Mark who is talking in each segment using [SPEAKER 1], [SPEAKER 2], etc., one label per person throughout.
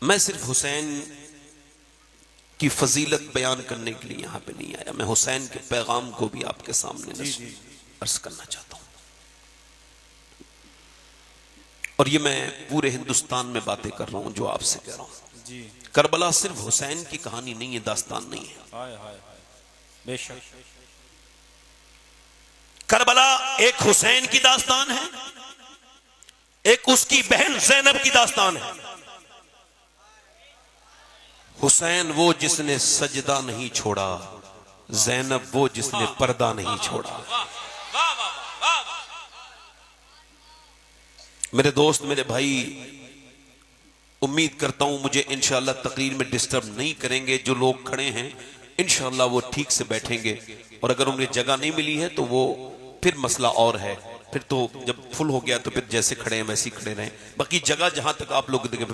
[SPEAKER 1] میں صرف حسین کی فضیلت بیان کرنے کے لیے یہاں پہ نہیں آیا، میں حسین کے پیغام کو بھی آپ کے سامنے عرض کرنا چاہتا ہوں۔ اور یہ میں پورے ہندوستان میں باتیں کر رہا ہوں جو آپ سے کہہ رہا ہوں۔ کربلا صرف حسین کی کہانی نہیں ہے، داستان نہیں ہے۔
[SPEAKER 2] بے شک
[SPEAKER 1] کربلا ایک حسین کی داستان ہے، ایک اس کی بہن زینب کی داستان ہے۔ حسین وہ جس نے سجدہ نہیں چھوڑا، زینب وہ جس نے پردہ نہیں چھوڑا۔ میرے دوست، میرے بھائی، امید کرتا ہوں مجھے انشاءاللہ تقریر میں ڈسٹرب نہیں کریں گے۔ جو لوگ کھڑے ہیں انشاءاللہ وہ ٹھیک سے بیٹھیں گے، اور اگر انہیں جگہ نہیں ملی ہے تو وہ پھر مسئلہ اور ہے، پھر تو جب فل ہو گیا تو پھر جیسے کھڑے ہیں ویسے ہی کھڑے رہیں۔ باقی جگہ جہاں تک آپ لوگ دیکھیں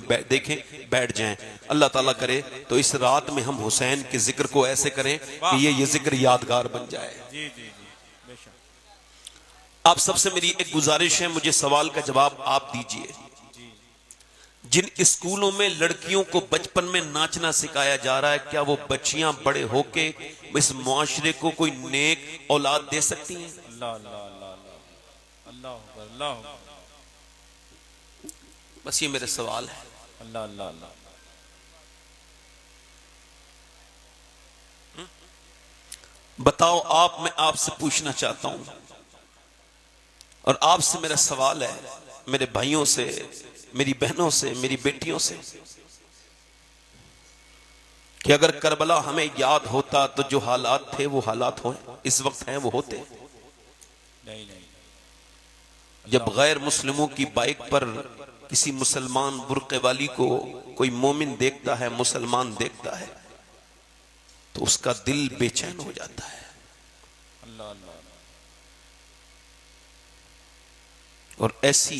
[SPEAKER 1] بیٹھ جائیں۔ اللہ تعالیٰ کرے تو اس رات میں ہم حسین کے ذکر کو ایسے کریں کہ یہ ذکر یادگار بن جائے۔ آپ سب سے میری ایک گزارش ہے، مجھے سوال کا جواب آپ دیجئے۔ جن اسکولوں میں لڑکیوں کو بچپن میں ناچنا سکھایا جا رہا ہے، کیا وہ بچیاں بڑے ہو کے اس معاشرے کو کوئی نیک اولاد دے سکتی ہیں؟
[SPEAKER 2] اللہ اللہ اللہ اللہ اللہ،
[SPEAKER 1] بس یہ میرے سوال ہے۔
[SPEAKER 2] اللہ اللہ اللہ،
[SPEAKER 1] بتاؤ آپ، میں آپ سے پوچھنا چاہتا ہوں، اور آپ سے میرا سوال ہے، میرے بھائیوں سے، میری بہنوں سے، میری بیٹیوں سے، کہ اگر کربلا ہمیں یاد ہوتا تو جو حالات تھے وہ حالات ہوئے، اس وقت ہیں وہ ہوتے۔
[SPEAKER 2] نہیں نہیں،
[SPEAKER 1] جب غیر مسلموں کی بائک پر کسی مسلمان برقع والی کو کوئی مومن دیکھتا ہے، مسلمان دیکھتا ہے، تو اس کا دل بے چین ہو جاتا ہے۔
[SPEAKER 2] اللہ اللہ،
[SPEAKER 1] اور ایسی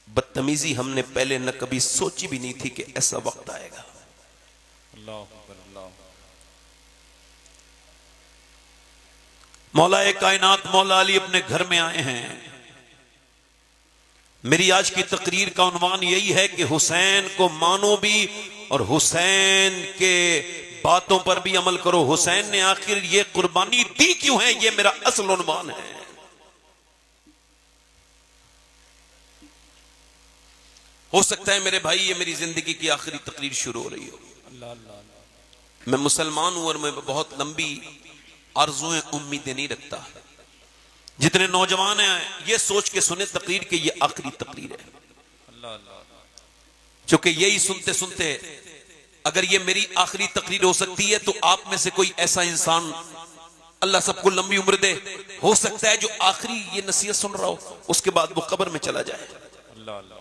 [SPEAKER 1] بدتمیزی ہم نے پہلے نہ کبھی سوچی بھی نہیں تھی کہ ایسا وقت آئے گا۔
[SPEAKER 2] اللہ اکبر، اللہ،
[SPEAKER 1] مولا کائنات مولا علی اپنے گھر میں آئے ہیں۔ میری آج کی تقریر کا عنوان یہی ہے کہ حسین کو مانو بھی اور حسین کے باتوں پر بھی عمل کرو۔ حسین نے آخر یہ قربانی دی کیوں ہے، یہ میرا اصل عنوان ہے۔ ہو سکتا ہے میرے بھائی یہ میری زندگی کی آخری تقریر شروع ہو رہی ہو۔
[SPEAKER 2] اللہ اللہ،
[SPEAKER 1] میں مسلمان ہوں اور میں بہت لمبی آرزویں امیدیں نہیں رکھتا۔ جتنے نوجوان ہیں یہ سوچ کے سنیں تقریر کہ یہ آخری تقریر ہے،
[SPEAKER 2] اللہ اللہ،
[SPEAKER 1] چونکہ یہی سنتے سنتے اگر یہ میری آخری تقریر ہو سکتی ہے تو آپ میں سے کوئی ایسا انسان، اللہ سب کو لمبی عمر دے، ہو سکتا ہے جو آخری یہ نصیحت سن رہا ہو اس کے بعد وہ قبر میں چلا جائے۔
[SPEAKER 2] اللہ اللہ،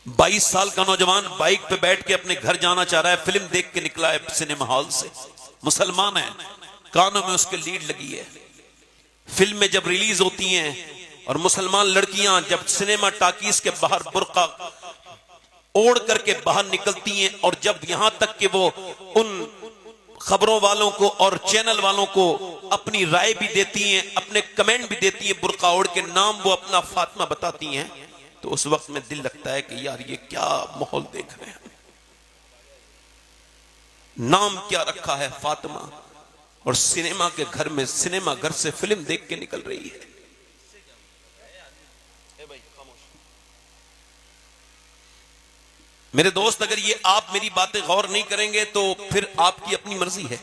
[SPEAKER 1] 22 سال کا نوجوان بائک پہ بیٹھ کے اپنے گھر جانا چاہ رہا ہے، فلم دیکھ کے نکلا ہے سنیما ہال سے، مسلمان ہے، کانوں میں اس کے لیڈ لگی ہے۔ فلم میں جب ریلیز ہوتی ہیں اور مسلمان لڑکیاں جب سنیما ٹاکیز کے باہر برقع اوڑھ کر کے باہر نکلتی ہیں، اور جب یہاں تک کہ وہ ان خبروں والوں کو اور چینل والوں کو اپنی رائے بھی دیتی ہیں، اپنے کمنٹ بھی دیتی ہیں، برقع اوڑھ کے نام وہ اپنا فاطمہ بتاتی ہیں، تو اس وقت میں دل لگتا ہے کہ یار یہ کیا ماحول دیکھ رہے ہیں۔ نام کیا رکھا ہے فاطمہ، اور سنیما کے گھر میں سنیما گھر سے فلم دیکھ کے نکل رہی ہے۔ میرے دوست، اگر یہ آپ میری باتیں غور نہیں کریں گے تو پھر آپ کی اپنی مرضی ہے۔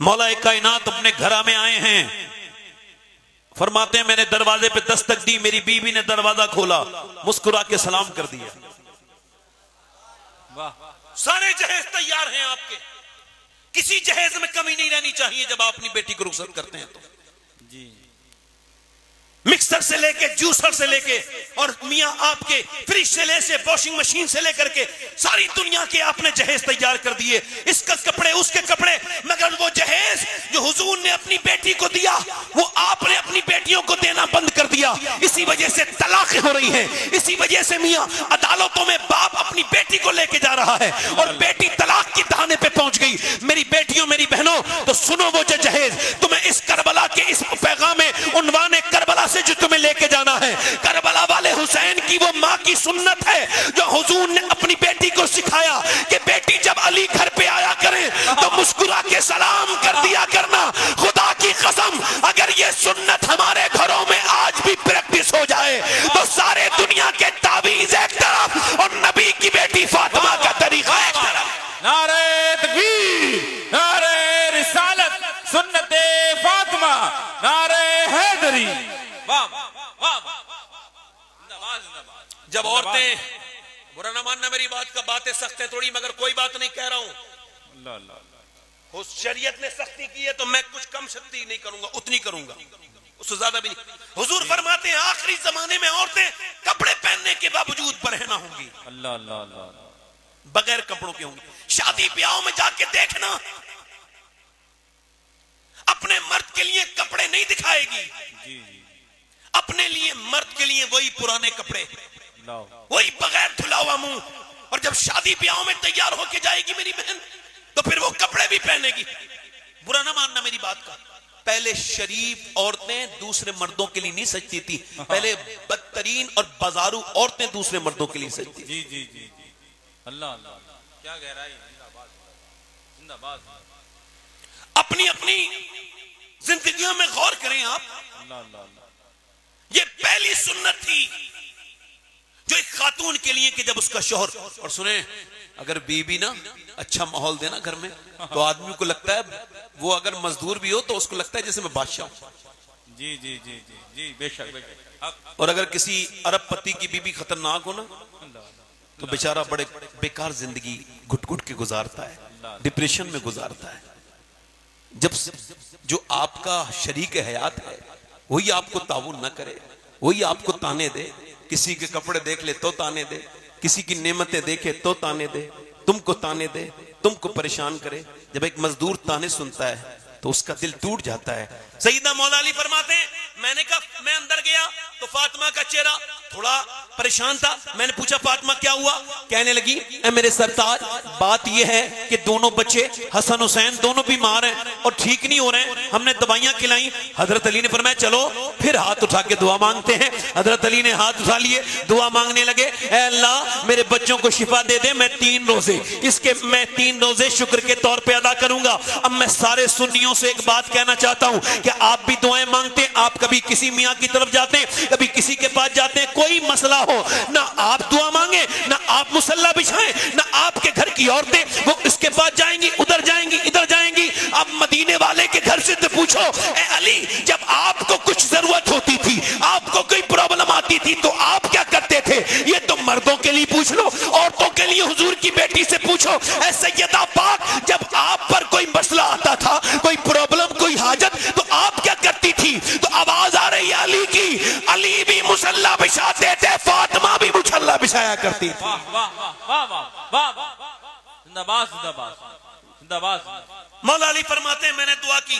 [SPEAKER 1] مولا کائنات اپنے گھر میں آئے ہیں، فرماتے ہیں میں نے دروازے پہ دستک دی، میری بیوی نے دروازہ کھولا، مسکرا کے سلام کر دیا۔
[SPEAKER 2] واہ،
[SPEAKER 1] سارے جہیز تیار ہیں آپ کے، کسی جہیز میں کمی نہیں رہنی چاہیے جب آپ اپنی بیٹی کو رخصت کرتے ہیں تو۔
[SPEAKER 2] جی،
[SPEAKER 1] مکسر سے لے کے، جوسر سے لے کے، اور میاں آپ کے فریج سے لے سے، واشنگ مشین سے لے کر کے ساری دنیا کے آپ نے جہیز تیار کر دیے، اس کا کپڑے اس کے کپڑے، مگر وہ جہیز جو حضور نے اپنی بیٹی کو دیا وہ آپ نے اپنی بیٹیوں کو دینا بند کر دیا۔ اسی وجہ سے طلاقیں ہو رہی ہیں، اسی وجہ سے میاں عدالت حالتوں میں باپ اپنی بیٹی کو لے کے جا رہا ہے اور بیٹی طلاق کی دہانے پہ پہنچ گئی. میری بیٹیوں میری بہنوں تو سنو وہ جو جہیز تمہیں اس کربلا کے اس پیغام عنوان کربلا سے جو تمہیں لے کے جانا ہے. کربلا والے حسین کی وہ ماں کی سنت ہے جو حضور نے اپنی بیٹی کو سکھایا کہ بیٹی جب علی گھر پہ آیا کریں تو مسکرا کے سلام کر دیا کرنا. خدا کی قسم اگر یہ سنت ہمارے گھروں میں آج بھی پریکٹس ہو جائے تو سارے دنیا کے تعویذ ایک طرف اور نبی کی بیٹی فاطمہ کا طریقہ ایک طرف.
[SPEAKER 2] نعرہ تکبیر، نعرہ رسالت، سنت فاطمہ، نعرہ حیدری. واہ واہ واہ.
[SPEAKER 1] جب عورتیں، برا نہ ماننا میری بات کا، باتیں سخت ہیں تھوڑی مگر کوئی بات نہیں کہہ رہا ہوں.
[SPEAKER 2] اللہ اللہ اللہ.
[SPEAKER 1] شریعت نے سختی کی ہے تو میں کچھ کم سختی نہیں کروں گا، اتنی کروں گا، اس سے زیادہ بھی نہیں. حضور فرماتے ہیں آخری زمانے میں عورتیں کپڑے پہننے کے باوجود برہنہ ہوں گی،
[SPEAKER 2] اللہ اللہ اللہ.
[SPEAKER 1] بغیر کپڑوں کے ہوں گی. شادی بیاہوں میں جا کے دیکھنا اپنے مرد کے لیے کپڑے نہیں دکھائے گی،
[SPEAKER 2] جی جی.
[SPEAKER 1] اپنے لیے مرد کے لیے وہی پرانے کپڑے،
[SPEAKER 2] اللہ.
[SPEAKER 1] وہی بغیر دھلا ہوا منہ. اور جب شادی بیاہوں میں تیار ہو کے جائے گی میری بہن تو پھر وہ کپڑے بھی پہنے گی. برا نہ ماننا میری بات کا. پہلے شریف عورتیں دوسرے مردوں کے لیے نہیں سجتی تھی، پہلے بدترین اور بازارو عورتیں دوسرے مردوں کے لیے سجتی تھی.
[SPEAKER 2] جی جی جی جی. اللہ اللہ. کیا گہرائی. زندہ باد، زندہ باد.
[SPEAKER 1] اپنی اپنی زندگیوں میں غور کریں آپ.
[SPEAKER 2] اللہ اللہ اللہ.
[SPEAKER 1] یہ پہلی سنت تھی جو ایک خاتون کے لیے کہ جب اس کا شوہر، اور سنیں اگر بیوی نا اچھا ماحول دینا گھر میں تو آدمی کو لگتا ہے، وہ اگر مزدور بھی ہو تو اس کو لگتا ہے جیسے میں بادشاہ ہوں.
[SPEAKER 2] جی جی جی جی جی. بے شک بے شک.
[SPEAKER 1] اور اگر کسی عرب پتی کی بیوی خطرناک ہو نا تو بیچارہ بڑے بیکار زندگی گھٹ گھٹ کے گزارتا ہے، ڈپریشن میں گزارتا ہے. جب جو آپ کا شریک حیات ہے وہی آپ کو تعاون نہ کرے، وہی آپ کو تانے دے، کسی کے کپڑے دیکھ لے تو تانے دے، کسی کی نعمتیں دیکھے تو تانے دے، تم کو تانے دے، تم کو پریشان کرے. جب ایک مزدور تانے سنتا ہے تو اس کا دل ٹوٹ جاتا ہے. سیدنا مولا علی فرماتے ہیں میں نے کہا میں اندر گیا تو فاطمہ کا چہرہ تھوڑا پریشان تھا. میں نے پوچھا فاطمہ کیا ہوا؟ کہنے لگی اے میرے سرتاج بات یہ ہے کہ دونوں بچے حسن حسین دونوں بیمار ہیں اور ٹھیک نہیں ہو رہے ہیں، ہم نے دوائیاں کھلائیں. حضرت علی نے فرمایا چلو پھر ہاتھ اٹھا کے دعا مانگتے ہیں. حضرت علی نے ہاتھ اٹھا لیے، دعا مانگنے لگے اے اللہ میرے بچوں کو شفا دے دے. میں 3 روزے شکر کے طور پہ ادا کروں گا. اب میں سارے سنیوں سے ایک بات کہنا چاہتا ہوں کہ آپ بھی دعائیں مانگتے ہیں، آپ کبھی کسی میاں کی طرف جاتے ہیں، کبھی کسی کے پاس جاتے ہیں، کوئی مسئلہ ہو نہ آپ دعا مانگیں، نہ آپ مصلی بچھائیں، نہ آپ کے گھر کی عورتیں وہ اس کے پاس جائیں گی، ادھر جائیں گی، ادھر جائیں گی. اب مدینے والے کے گھر سے تو پوچھو اے علی جب آپ کو کچھ ضرورت ہوتی تھی، آپ کو کوئی پرابلم آتی تھی تو آپ کیا کرتے تھے؟ یہ تو مردوں کے لیے پوچھ لو، عورتوں کے لیے حضور کی بیٹی سے پوچھو. اے سیدہ پاک جب آپ پر کوئی مسئلہ آتا تھا، کوئی پرابلم، کوئی حاجت تو آپ کیا کرتی تھی؟ تو آواز آ رہی ہے علی کی، علی بھی مصلی بچھاتے تھے، فاطمہ بھی مصلی بچھایا کرتی تھی.
[SPEAKER 2] واہ واہ واہ واہ واہ واہ. زندہ باد، زندہ باد، زندہ باد.
[SPEAKER 1] مولا علی فرماتے ہیں میں نے دعا کی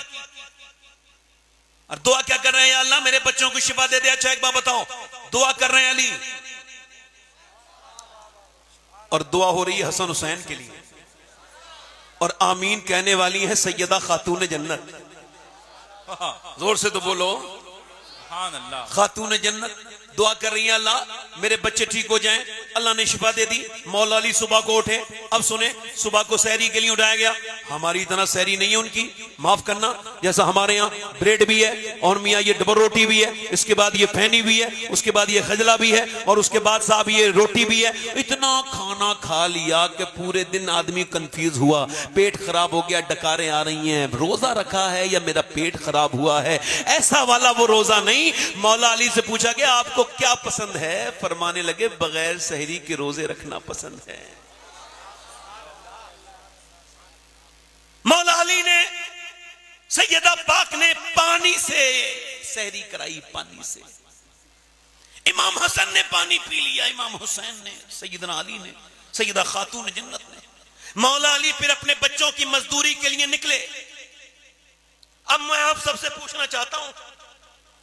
[SPEAKER 1] اور دعا کیا کر رہے ہیں؟ یا اللہ میرے بچوں کو شفا دے دے. اچھا ایک بات بتاؤ، دعا کر رہے ہیں علی اور دعا ہو رہی ہے حسن حسین کے لیے اور آمین کہنے والی ہے سیدہ خاتون جنت. زور سے تو بولو
[SPEAKER 2] سبحان اللہ.
[SPEAKER 1] خاتون جنت دعا کر رہی ہیں اللہ میرے بچے ٹھیک ہو جائیں. اللہ نے شفا دے دی. مولا علی صبح کو اٹھے. اب سنیں صبح کو سحری کے لیے اٹھایا گیا. ہماری اتنا سحری نہیں ہے ان کی، معاف کرنا، جیسا ہمارے یہاں بریڈ بھی ہے اور میاں یہ ڈبل روٹی بھی ہے، اس کے بعد یہ پھینی بھی ہے، اس کے بعد یہ خجلہ بھی ہے اور اس کے بعد صاحب یہ روٹی بھی ہے. اتنا کھانا کھا لیا کہ پورے دن آدمی کنفیوز ہوا، پیٹ خراب ہو گیا، ڈکاریں آ رہی ہیں، روزہ رکھا ہے یا میرا پیٹ خراب ہوا ہے. ایسا والا وہ روزہ نہیں. مولا علی سے پوچھا کہ آپ کو کیا پسند ہے؟ فرمانے لگے بغیر سحری کے روزے رکھنا پسند ہے. مولا علی نے سیدہ پاک نے پانی سے سحری کرائی، پانی سے. امام حسن نے پانی پی لیا، امام حسین نے، سیدنا علی نے، سیدہ خاتون جنت نے. مولا علی پھر اپنے بچوں کی مزدوری کے لیے نکلے. اب میں آپ سب سے پوچھنا چاہتا ہوں،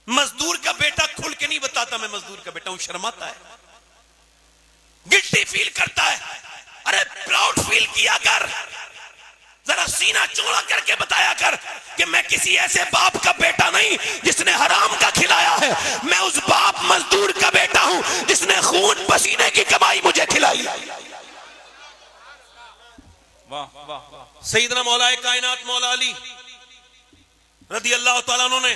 [SPEAKER 1] مزدور کا بیٹا کھل کے نہیں بتاتا میں مزدور کا بیٹا ہوں، شرماتا ہے. گلٹی فیل کرتا ہے. ارے پراؤڈ فیل کیا کر, ذرا سینہ چوڑا کر کے بتایا کر کہ میں کسی ایسے باپ کا بیٹا نہیں جس نے حرام کا کھلایا ہے, میں اس باپ مزدور کا بیٹا ہوں جس نے خون پسینے کی کمائی مجھے کھلائی.
[SPEAKER 2] واہ واہ واہ.
[SPEAKER 1] سیدنا مولا کائنات مولا علی رضی اللہ تعالیٰ عنہ نے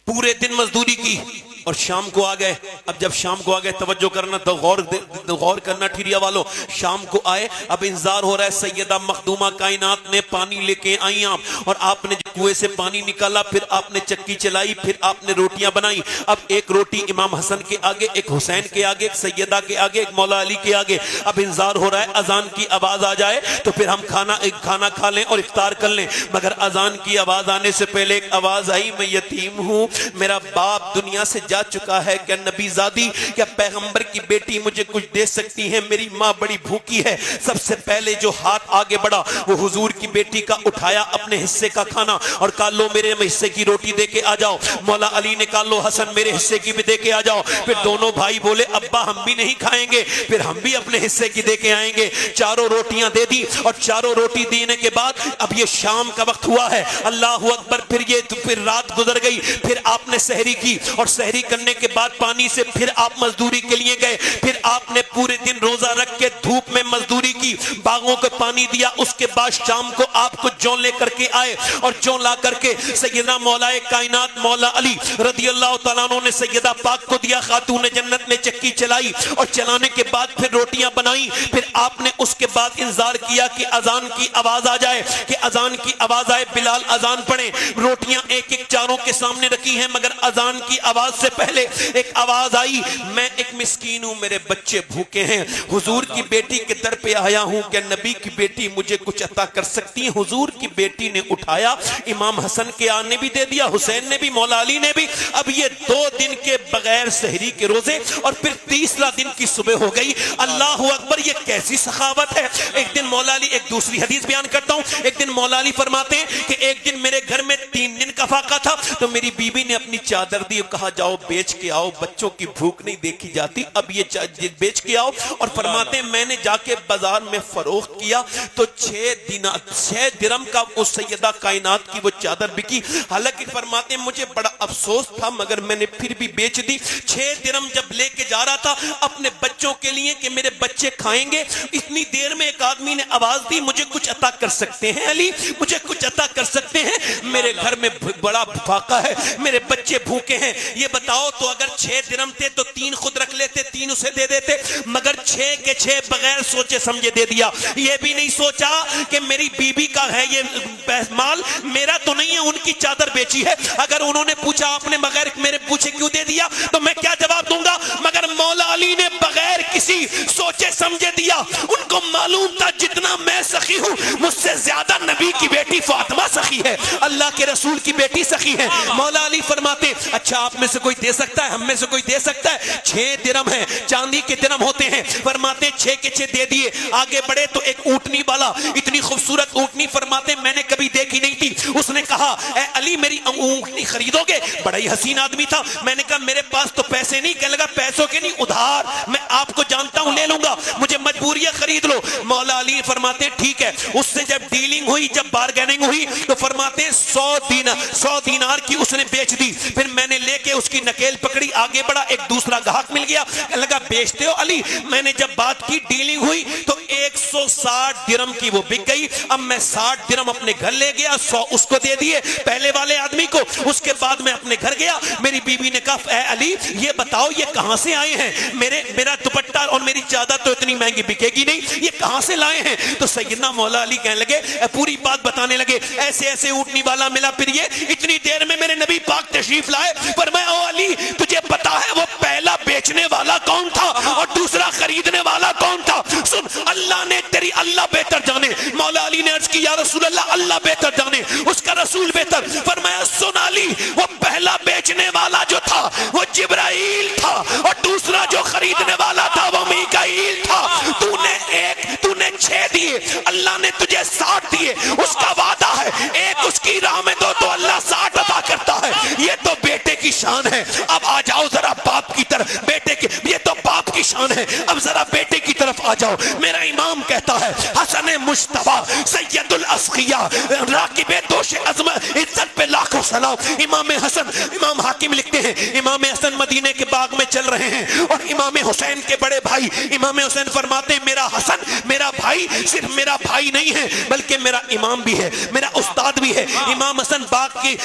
[SPEAKER 1] پورے دن مزدوری کی اور شام کو آ گئے. اب جب شام کو آ گئے, توجہ کرنا, تو غور کرنا ٹھیریا والو, شام کو آئے, اب انتظار ہو رہا ہے. سیدہ مخدومہ کائنات نے پانی لے کے آئی آپ, اور آپ نے کنویں سے پانی نکالا, پھر آپ نے چکی چلائی, پھر آپ نے روٹیاں بنائی. اب ایک روٹی امام حسن کے آگے, ایک حسین کے آگے, ایک سیدہ کے آگے, ایک مولا علی کے آگے. اب انتظار ہو رہا ہے اذان کی آواز آ جائے تو پھر ہم کھانا کھا لیں اور افطار کر لیں. مگر اذان کی آواز آنے سے پہلے ایک آواز آئی, میں یتیم ہوں, میرا باپ دنیا سے جا چکا ہے, کیا نبی زادی, کیا پیغمبر کی بیٹی مجھے کچھ دے سکتی ہے, میری ماں بڑی بھوکی ہے. سب سے پہلے جو ہاتھ آگے بڑھا وہ حضور کی بیٹی کا اٹھایا اپنے حصے کا کھانا اور کہا لو میرے حصے کی روٹی دے کے آ جاؤ. مولا علی نے کہا لو حسن میرے حصے کی بھی دے کے آ جاؤ. پھر دونوں بھائی بولے ابا ہم بھی نہیں کھائیں گے, پھر ہم بھی اپنے حصے کی دے کے آئیں گے. چاروں روٹیاں دے دی, اور چاروں روٹی دینے کے بعد اب یہ شام کا وقت ہوا ہے, اللہ اکبر. پھر رات گزر گئی, پھر آپ نے سحری کی, اور سحری کرنے کے بعد پانی سے پھر آپ مزدوری کے لیے گئے. پھر آپ نے پورے دن روزہ رکھ کے دھوپ میں مزدوری کی, باغوں کو پانی دیا. اس کے بعد شام کو آپ کو جو لے کر کے آئے, اور جو لا کر کے سیدنا مولا کائنات مولا علی رضی اللہ تعالیٰ عنہ نے سیدہ پاک کو دیا. خاتون جنت نے چکی چلائی, اور چلانے کے بعد پھر روٹیاں بنائی. پھر آپ نے اس کے بعد انتظار کیا کہ اذان کی آواز آ جائے, کہ اذان کی آواز آئے, بلال اذان پڑھے. روٹیاں ایک ایک چاروں کے سامنے رکھی ہیں, مگر اذان کی آواز سے پہلے ایک آواز آئی, میں ایک مسکین ہوں, میرے بچے بھوکے ہیں, حضور کی بیٹی کے در پہ آیا ہوں, کہ نبی کی بیٹی مجھے کچھ عطا کر سکتی ہیں. حضور کی بیٹی نے اٹھایا, امام حسن کے آنے بھی دے دیا, حسین نے بھی, مولا علی نے بھی. اب یہ 2 دن کے بغیر سحری کے روزے, اور پھر تیسرا دن کی صبح ہو گئی. اللہ اکبر, یہ کیسی سخاوت ہے. ایک دن مولا علی, ایک دوسری حدیث بیان کرتا ہوں, ایک دن مولا علی فرماتے ہیں کہ ایک دن میرے گھر میں 3 دن کا فاقہ تھا, تو میری بیوی نے اپنی چادر دی, کہا جاؤ بیچ کے آؤ, بچوں کی بھوک نہیں دیکھی جاتی, اب یہ بیچ کے آؤ. اور فرماتے ہیں میں نے جا کے بازار میں فروخت کیا تو 6 درم کا اس سیدہ کائنات کی وہ چادر بکی. حالانکہ فرماتے ہیں مجھے بڑا افسوس تھا, مگر میں نے پھر بھی بیچ دی. 6 درم جب لے کے جا رہا تھا اپنے بچوں کے لیے کہ میرے بچے کھائیں گے, اتنی دیر میں ایک آدمی نے آواز دی, مجھے کچھ عطا کر سکتے ہیں علی, مجھے کچھ عطا کر سکتے ہیں, میرے گھر میں بڑا فاقہ ہے, میرے بچے بھوکے ہیں. یہ بتاؤ تو اگر 6 درم تھے تو 3 خود رکھ لیتے, 3 اسے دے دیتے, مگر 6 کے 6 بغیر سوچے سمجھے دے دیا. یہ بھی نہیں سوچا کہ میری بیوی کا ہے یہ مال, میرا تو نہیں ہے, ان کی چادر بیچی ہے. اگر انہوں نے پوچھا آپ نے بغیر میرے پوچھے کیوں دے دیا, تو میں کیا جواب دوں گا, مگر مولا علی نے بغیر کسی سوچے سمجھے دیا. ان کو معلوم تھا جتنا میں سخی ہوں مجھ سے زیادہ نبی کی بیٹی فاطمہ سخی ہے, اللہ کے رسول کی بیٹی سخی ہے. مولا علی فرماتے اچھا آپ میں سے کوئی دے سکتا ہے, ہم میں سے کوئی دے سکتا ہے. 6 درم ہے, چاندی کے درم ہوتے ہیں. فرماتے 6 کے 6 دے دیے. آگے بڑھے تو ایک اونٹنی والا, اتنی خوبصورت اونٹنی فرماتے میں نے کبھی دیکھی نہیں تھی, اس نے کہا اے علی میری اونٹنی خریدو گے. بڑا ہی حسین آدمی تھا. میں نے کہا میرے پاس تو پیسے نہیں. کہنے لگا پیسوں کے نہیں, ادھار, میں آپ کو جانتا ہوں, لے لوں گا, مجھے مجبوری ہے, خرید لو. مولا علی فرماتے ٹھیک ہے. اس سے جب ڈیلنگ ہوئی, جب بارگیننگ ہوئی, تو فرماتے 100 دینار کی اس نے بیچ دی. پھر میں نے لے کے اس کی نکیل پکڑی, آگے بڑھا, ایک دوسرا گاہک مل گیا. کہنے لگا بیچتے ہو علی؟ میں نے جب بات کی, ڈیلنگ ہوئی تو 160 درم کی وہ بک گئی. اب میں 60 درم اپنے گھر لے گیا, 100 اس کو دے دیے پہلے والے آدمی کو. اس کے بعد میں اپنے گھر گیا, میری بیوی نے کہا اے علی یہ بتاؤ یہ کہاں سے آئے ہیں, میرا دوپٹہ اور میری چادر تو اتنی مہنگی بکے گی نہیں, یہ کہاں سے لائے ہیں؟ تو سیدنا مولا علی کہنے لگے, پوری بات بتانے لگے, ایسے ایسے اونٹنی والا ملا, پھر یہ اتنی دیر میں میرے نبی پاک تشریف لائے. پر میں او علی تجھے پتا ہے وہ پہلا بیچنے والا کون تھا اور دوسرا خریدنے والا کون تھا؟ سن, اللہ نے تیری, اللہ بہتر جانے. مولا علی نے عرض کی یا رسول اللہ اللہ بہتر جانے, اس کا رسول بہتر. فرمایا سن علی, وہ پہلا بیچنے والا جو تھا وہ جبرائیل تھا, اور دوسرا جو خریدنے والا تھا وہ میکائیل تھا. تو نے 6 دیے, اللہ نے تجھے 60 دیے. اس کا وعدہ ہے ایک اس کی راہ میں دو تو اللہ 60 عطا کرتا ہے. یہ تو بیٹے کی شان ہے. اب آ جاؤ ذرا باپ کی طرف, بیٹے کی, یہ تو باپ کی شان
[SPEAKER 3] دشمن ہیں. اب ذرا بیٹے کی طرف آ جاؤ. میرا امام کہتا ہے حسن مجتبی سید الاسقیاء راکب دوش عظمت عزت پہ لاکھوں سلام. امام حسن، امام حاکم لکھتے ہیں امام حسن مدینے کے باغ میں چل رہے ہیں اور امام حسین کے بڑے بھائی امام حسین فرماتے ہیں میرا حسن میرا بھائی صرف میرا بھائی نہیں ہے بلکہ میرا امام بھی ہے، میرا استاد بھی ہے. امام حسن باغ کی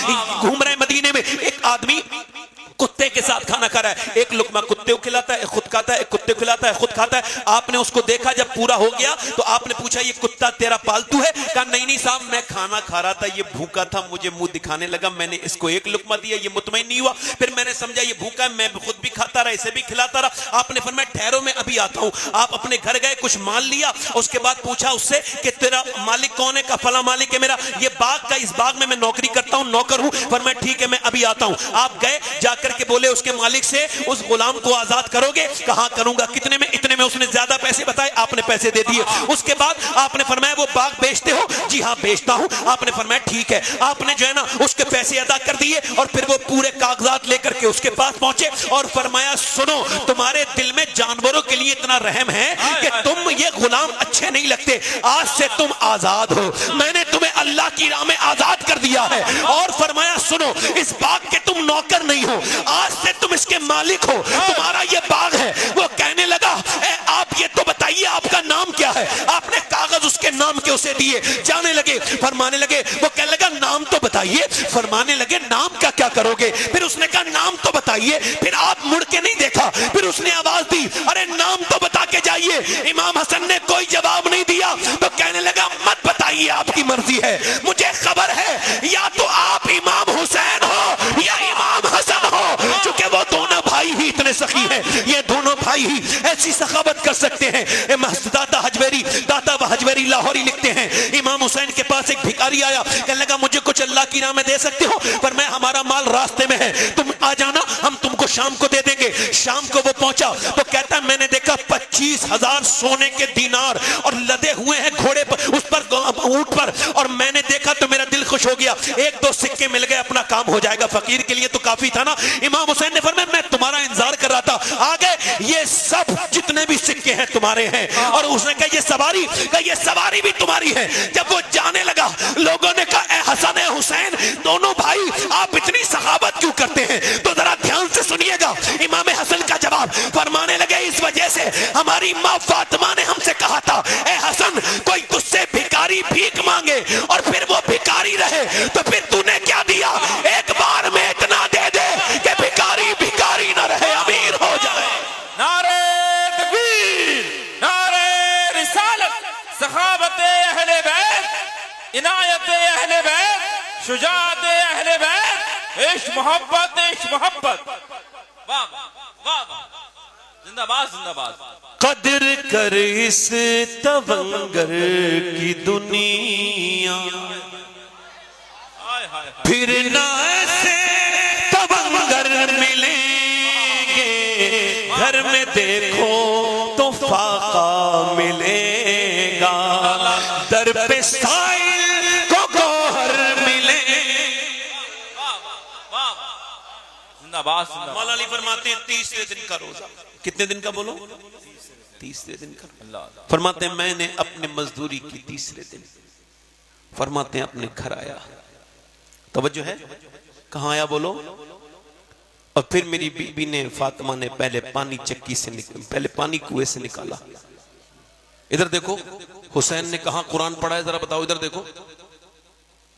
[SPEAKER 3] گھوم رہے مدینے میں. ایک آدمی کتے کے ساتھ کھانا کھا رہا ہے. ایک لقمہ کتے کو کھلاتا ہے، ایک خود کھاتا ہے، ایک کتے کو کھلاتا ہے، خود کھاتا ہے. آپ نے اس کو دیکھا جب پورا ہو گیا تو آپ نے پوچھا یہ کتا تیرا پالتو ہے؟ کہا نہیں نہیں صاحب میں کھانا کھا رہا تھا، یہ بھوکا تھا، مجھے منہ دکھانے لگا، میں نے اس کو ایک لقمہ دیا، یہ مطمئن نہیں ہوا، پھر میں نے سمجھا یہ بھوکا ہے، میں خود بھی کھاتا رہا، اسے بھی کھلاتا رہا. آپ نے فرمایا ٹھہرو میں ابھی آتا ہوں. آپ اپنے گھر گئے، کچھ مال لیا، اس کے بعد پوچھا اس سے کہ تیرا مالک کون ہے؟ کا فلاں مالک ہے میرا، یہ باغ کا، اس باغ میں نوکری کرتا ہوں، نوکر ہوں. فرمایا ٹھیک ہے میں ابھی آتا ہوں. آپ گئے، جا کر کے بولے اس کے مالک سے اس غلام کو آزاد کرو گے؟ کہاں کروں گا. کتنے میں؟ اتنے میں. اس نے زیادہ پیسے بتائے، آپ نے پیسے دے دیے. اس کے بعد آپ نے فرمایا وہ باغ بیچتے ہو؟ جی ہاں بیچتا ہوں. آپ نے فرمایا ٹھیک ہے. آپ نے جو ہے نا اس کے پیسے ادا کر دیے اور پھر وہ پورے کاغذات لے کر کے اس کے پاس پہنچے اور فرمایا سنو تمہارے دل میں جانوروں کے لیے اتنا رحم ہے کہ تم یہ غلام اچھے نہیں لگتے، آج سے تم آزاد ہو، میں نے تمہیں اللہ کی راہ میں آزاد کر دیا ہے. اور فرمایا سنو اس باغ کے تم نوکر نہیں ہو، آج سے تم اس کے مالک ہو، تمہارا یہ باغ ہے. وہ کہنے لگا اے آپ یہ تو بتائیے آپ کا نام کیا ہے؟ آپ نے کاغذ اس کے نام کے اسے دیے. جانے لگے، فرمانے لگے، وہ کہنے لگا نام تو بتائیے. فرمانے لگے نام کا کیا کرو گے؟ پھر اس نے کہا نام تو بتائیے. پھر آپ مڑ کے نہیں دیکھا، پھر اس نے آواز دی ارے نام تو بتا کے جائیے. امام حسن نے کوئی جواب نہیں دیا تو کہنے لگا مت بتائیے آپ کی مرضی ہے، مجھے خبر ہے یا تو آپ امام حسین ہو یا امام حسن ہو. چونکہ وہ دونوں بھائی ہی اتنے سخی ہیں، یہ دونوں بھائی ہی ایسی سخاوت کر سکتے ہیں. داتا حجویری لاہوری لکھتے ہیں امام حسین کے پاس ایک بھکاری آیا، کہنے لگا مجھے کچھ اللہ کی راہ میں دے سکتے ہو؟ پر میں ہمارا مال راستے میں ہے، تم آ جانا ہم تم کو شام کو دے دیں گے. شام کو وہ پہنچا تو کہتا ہے میں نے دیکھا 25,000 سونے کے دینار اور لدے ہوئے ہیں گھوڑے پر، اس پر اونٹ پر، اور میں نے دیکھا تو میرا دل خوش ہو گیا. ایک دو سکے مل گئے اپنا کام ہو جائے گا، فقیر کے لیے تو کافی تھا نا. امام حسین نے فرمایا میں تمہارا انتظار کر رہا تھا، آگے یہ سب جتنے بھی سکے ہیں تمہارے ہیں. اور اس نے کہا یہ سواری بھی تمہاری ہے. جب وہ جانے لگا لوگوں نے کہا اے حسن اے حسین دونوں بھائی آپ اتنی سخاوت کیوں کرتے ہیں؟ تو ذرا دھیان سے سنیے گا امام حسن کا جواب. فرمانے لگے اس وجہ سے ہماری ماں فاطمہ نے ہم سے کہا تھا اے حسن کوئی تجھ سے بھکاری بھیک مانگے اور پھر وہ بھکاری رہے تو پھر تو نے کیا دیا؟ ایک بار میں اتنا دے دے کہ بھکاری نہ رہے، امیر ہو جائے.
[SPEAKER 2] نعرہ تکبیر، نعرہ رسالت، سخاوت اہل بیت، عنایت اہل بیت، شجاعت اہل بیت، عشق محبت، عشق محبت. واہ واہ واہ، زندہ باد زندہ باد.
[SPEAKER 1] قدر کر اس تونگر کی دنیا، پھر نہ ایسے تونگر ملیں گے، گھر میں دیکھو تو فاقہ ملے گا، در پہ سائل کو گوہر ملے.
[SPEAKER 2] زندہ باد زندہ باد.
[SPEAKER 1] مولا علی فرماتے ہیں 30ویں دن کا روزہ. کتنے دن کا بولو؟ 30ویں دن کا. فرماتے ہیں میں نے اپنے مزدوری کی 30ویں دن. فرماتے ہیں اپنے گھر آیا. توجہ ہے کہاں آیا بولو؟ اور پھر میری بی بی نے فاطمہ نے پہلے پانی چکی سے پہلے پانی کنویں سے نکالا. ادھر دیکھو حسین نے کہاں قرآن پڑھا ہے ذرا بتاؤ. ادھر دیکھو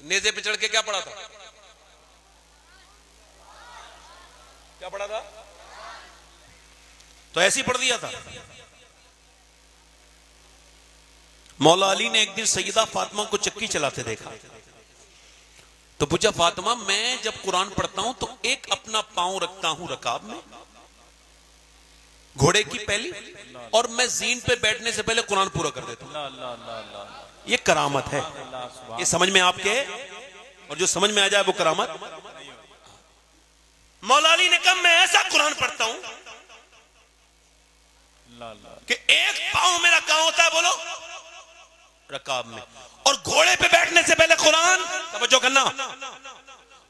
[SPEAKER 1] نیزے پہ چڑھ کے کیا پڑھا تھا؟ کیا پڑھا تھا؟ تو ایسے ہی پڑھ دیا تھا. مولا علی نے ایک دن سیدہ فاطمہ کو چکی چلاتے دیکھا تو پوچھا فاطمہ میں جب قرآن پڑھتا ہوں تو ایک اپنا پاؤں رکھتا ہوں رکاب میں گھوڑے کی پہلی، اور میں زین پہ بیٹھنے سے پہلے قرآن پورا کر دیتا ہوں. یہ کرامت ہے. یہ سمجھ میں آپ کے، اور جو سمجھ میں آ جائے وہ کرامت. مولا علی نے کہا میں ایسا قرآن پڑھتا ہوں کہ ایک پاؤں میرا کہاں ہوتا ہے بولو؟ رکاب میں. اور گھوڑے پہ بیٹھنے سے پہلے قرآن، توجہ کرنا،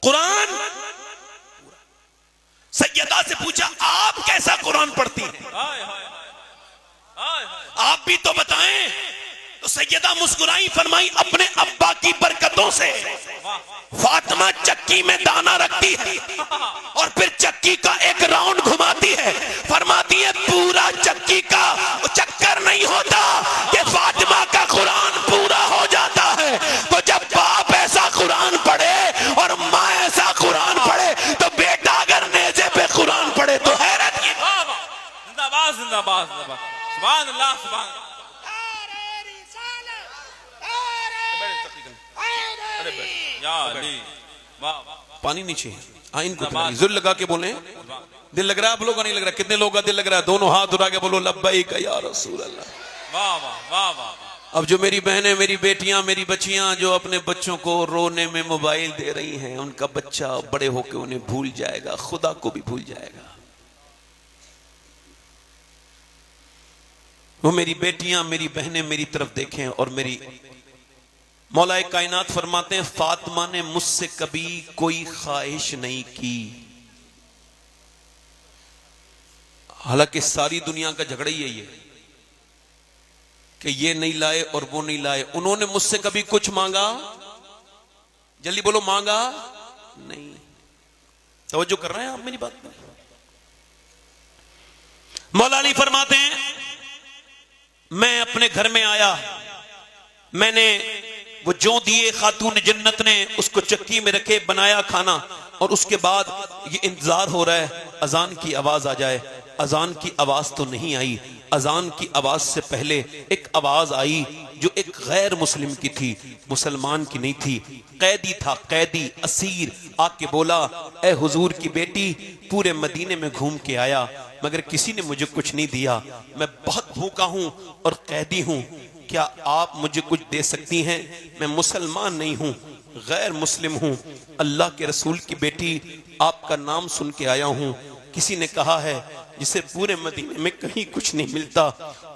[SPEAKER 1] قرآن. سیدہ سے پوچھا آپ کیسا قرآن پڑھتی ہیں؟
[SPEAKER 3] بھی تو بتائیں. تو سیدہ مسکرائی فرمائی اپنے ابا کی برکتوں سے فاطمہ چکی میں دانہ رکھتی ہے اور پھر چکی کا ایک راؤنڈ گھماتی ہے. فرماتی ہے پورا چکی کا چکر نہیں ہوتا کہ فاطمہ کا قرآن پورا ہو جاتا ہے. تو جب باپ ایسا قرآن پڑھے اور ماں ایسا قرآن پڑھے تو بیٹا اگر نیزے پہ قرآن پڑھے تو حیرت کی.
[SPEAKER 2] زندہ باد زندہ باد زندہ باد. سبحان اللہ سبحان اللہ. یا علی واہ
[SPEAKER 1] پانی نیچے آئین کو پھیلائیں. ذل لگا کے بولیں. دل لگ رہا ہے آپ لوگوں کا نہیں لگ رہا؟ کتنے لوگوں کا دل لگ رہا ہے؟ دونوں ہاتھ اٹھا کے بولو لبیک یا رسول اللہ.
[SPEAKER 2] واہ واہ واہ واہ.
[SPEAKER 1] اب جو میری بہنیں، میری بیٹیاں، میری بچیاں جو اپنے بچوں کو رونے میں موبائل دے رہی ہیں، ان کا بچہ بڑے ہو کے انہیں بھول جائے گا، خدا کو بھی بھول جائے گا. وہ میری بیٹیاں، میری بہنیں میری طرف دیکھیں. اور میری مولا کائنات فرماتے ہیں فاطمہ نے مجھ سے کبھی کوئی خواہش نہیں کی. حالانکہ ساری دنیا کا جھگڑا ہی ہے یہ کہ یہ نہیں لائے اور وہ نہیں لائے. انہوں نے مجھ سے کبھی کچھ مانگا؟ جلدی بولو، مانگا نہیں. توجہ کر رہے ہیں آپ میری بات پر؟ مولا علی فرماتے ہیں میں اپنے گھر میں آیا، میں نے وہ جو دیے خاتون جنت نے اس کو چکی میں رکھے، بنایا کھانا، اور اس کے بعد یہ انتظار ہو رہا ہے اذان کی آواز آ جائے. اذان کی آواز تو نہیں آئی. اذان کی آواز سے پہلے ایک آواز آئی جو ایک غیر مسلم کی تھی، مسلمان کی نہیں تھی. قیدی تھا، قیدی، اسیر. آ کے بولا اے حضور کی بیٹی، پورے مدینے میں گھوم کے آیا مگر کسی نے مجھے کچھ نہیں دیا، میں بہت بھوکا ہوں اور قیدی ہوں، کیا آپ مجھے کچھ دے سکتی ہیں؟ میں مسلمان نہیں ہوں، غیر مسلم ہوں، اللہ کے رسول کی بیٹی آپ کا نام سن کے آیا ہوں. کسی نے کہا ہے جسے پورے مدینے میں کہیں کچھ نہیں ملتا،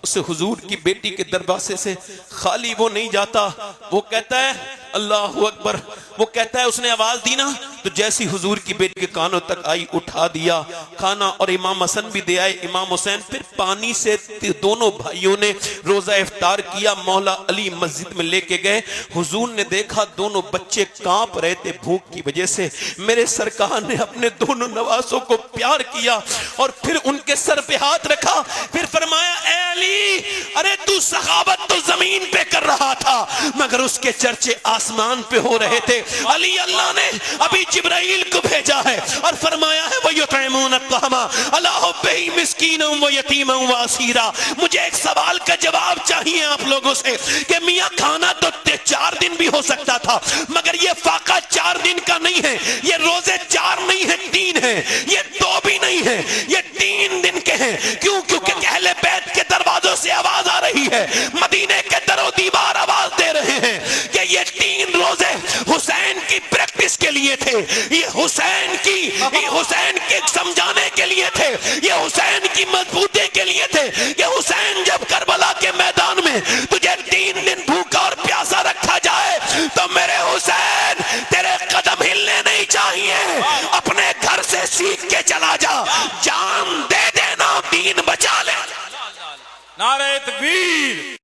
[SPEAKER 1] اسے حضور کی بیٹی کے دروازے سے خالی وہ نہیں جاتا. وہ کہتا ہے اللہ اکبر، وہ کہتا ہے اس نے آواز دی نا تو جیسی حضور کی بیٹی کے کانوں تک آئی اٹھا دیا کھانا، اور امام حسن بھی دے آئے، امام حسین. پھر پانی سے دونوں بھائیوں نے روزہ افطار کیا. مولا علی مسجد میں لے کے گئے. حضور نے دیکھا دونوں بچے کانپ رہے تھے بھوک کی وجہ سے. میرے سرکار نے اپنے دونوں نواسوں کو پیار کیا اور پھر ان کے سر پہ ہاتھ رکھا. پھر فرمایا اے علی، ارے تو سخاوت تو زمین پہ کر رہا تھا مگر اس کے چرچے آسمان پہ ہو رہے تھے. علی اللہ نے ابھی جبرائیل کو بھیجا ہے اور فرمایا ہے وَيُطْعِمُونَ الطَّعَامَ عَلَىٰ حُبِّهِ مِسْكِينًا وَيَتِيمًا وَأَسِيرًا. مجھے ایک سوال کا جواب چاہیے آپ لوگوں سے کہ میاں کھانا تو 4 دن بھی ہو سکتا تھا مگر یہ فاقہ 4 دن کا نہیں ہے، یہ روزے 4 نہیں ہیں 3 ہیں، یہ 2 بھی نہیں ہیں، یہ 3 دن کے ہیں. کیوں؟ کیونکہ اہل بیت کے دروازوں سے آواز آ رہی ہے، مدینے کے در و دیوار آواز دے رہے ہیں کہ یہ 3 روزے حسین کی پریکٹس کے لیے تھے، یہ حسین کے سمجھانے کے لیے تھے، یہ حسین کی مضبوطی کے لیے تھے کہ حسین جب کربلا کے میدان میں تجھے 3 دن بھوکا اور پیاسا رکھا جائے تو میرے حسین تیرے قدم ہلنے نہیں چاہیے. اپنے گھر سے سیکھ کے چلا جا، جان دے دینا دین بچا لے.
[SPEAKER 2] نعرہ تکبیر.